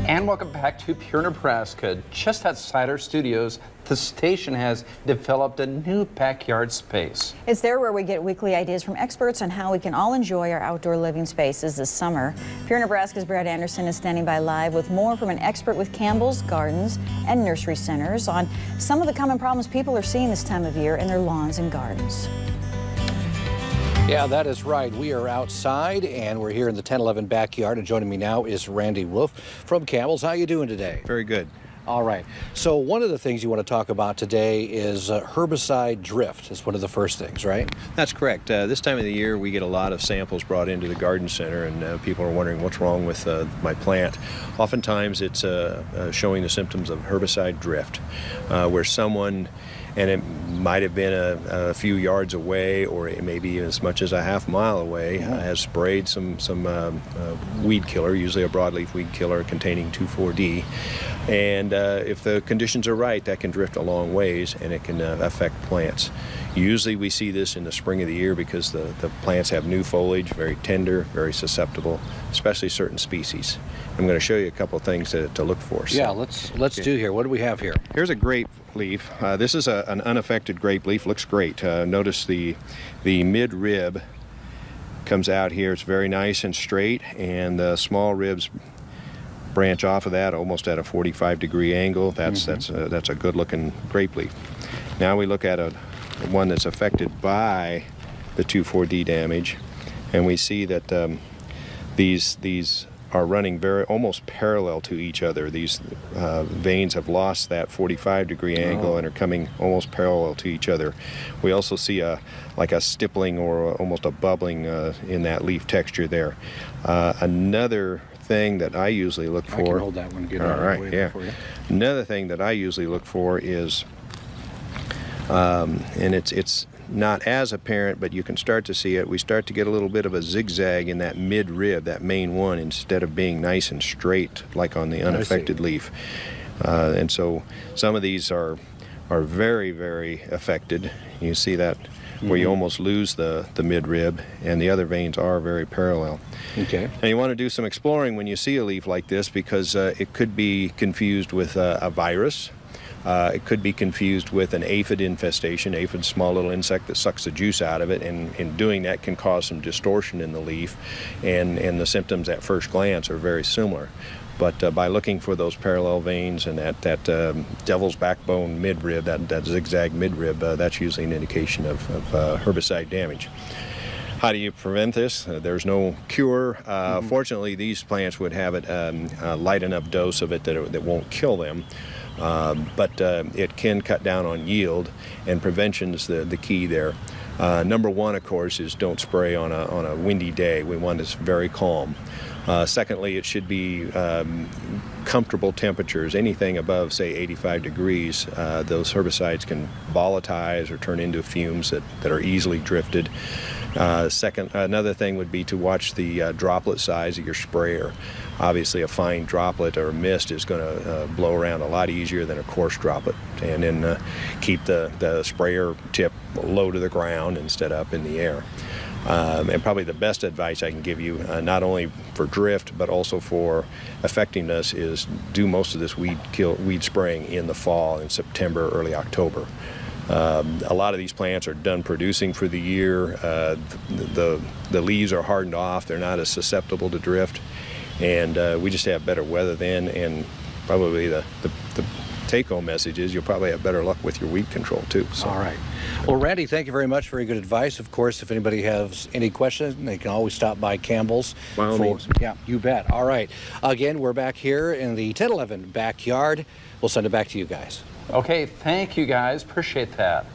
And welcome back to Pure Nebraska. Just outside our studios, the station has developed a new backyard space. It's there where we get weekly ideas from experts on how we can all enjoy our outdoor living spaces this summer. Pure Nebraska's Brad Anderson is standing by live with more from an expert with Campbell's Gardens and Nursery Centers on some of the common problems people are seeing this time of year in their lawns and gardens. Yeah, that is right. We are outside and we're here in the 1011 backyard, and joining me now is Randy Wolf from Campbell's. How you doing today? Very good. All right. So one of the things you want to talk about today is herbicide drift. It's one of the first things, right? That's correct. This time of the year we get a lot of samples brought into the garden center, and people are wondering what's wrong with my plant. Oftentimes it's showing the symptoms of herbicide drift, where someone, and it might have been a few yards away, or it may be as much as a half-mile away, has sprayed some weed killer, usually a broadleaf weed killer containing 2,4-D. And if the conditions are right, that can drift a long ways and it can affect plants. Usually we see this in the spring of the year because the plants have new foliage, very tender, very susceptible, especially certain species. I'm going to show you a couple of things to look for. So, yeah, let's do here. What do we have here? Here's a grape leaf. This is an unaffected grape leaf. Looks great. Notice the mid-rib comes out here. It's very nice and straight, and the small ribs branch off of that almost at a 45-degree angle. That's a good-looking grape leaf. Now we look at one that's affected by the 2,4-D damage, and we see that these are running almost parallel to each other. These veins have lost that 45-degree angle and are coming almost parallel to each other. We also see like a stippling or almost a bubbling in that leaf texture there. Another thing that I usually look for. I can hold that one. Get all right, yeah. For you. Another thing that I usually look for is, and it's not as apparent, but you can start to see it. We start to get a little bit of a zigzag in that mid-rib, that main one, instead of being nice and straight like on the unaffected leaf. And so some of these are very, very affected. You see that where you almost lose the mid-rib, and the other veins are very parallel. Okay. Now you want to do some exploring when you see a leaf like this, because it could be confused with a virus. It could be confused with an aphid infestation. Aphid's a small little insect that sucks the juice out of it, and in doing that can cause some distortion in the leaf, and the symptoms at first glance are very similar. But by looking for those parallel veins and that devil's backbone midrib, that zigzag midrib, that's usually an indication of herbicide damage. How do you prevent this? There's no cure. Fortunately, these plants would have it a light enough dose of it that won't kill them. But it can cut down on yield, and prevention is the key there. Number one, of course, is don't spray on a windy day. We want this very calm. Secondly, it should be comfortable temperatures. Anything above, say, 85 degrees, those herbicides can volatilize or turn into fumes that are easily drifted. Another thing would be to watch the droplet size of your sprayer. Obviously, a fine droplet or a mist is going to blow around a lot easier than a coarse droplet. And then keep the sprayer tip low to the ground instead of up in the air. And probably the best advice I can give you, not only for drift but also for effectiveness, is do most of this weed spraying in the fall, in September, early October. A lot of these plants are done producing for the year. The leaves are hardened off. They're not as susceptible to drift, and we just have better weather then. And probably the take-home message is you'll probably have better luck with your weed control too. So. All right. Well, Randy, thank you very much. Very good advice. Of course, if anybody has any questions, they can always stop by Campbell's. By all means. Yeah, you bet. All right. Again, we're back here in the 1011 backyard. We'll send it back to you guys. Okay, thank you guys. Appreciate that.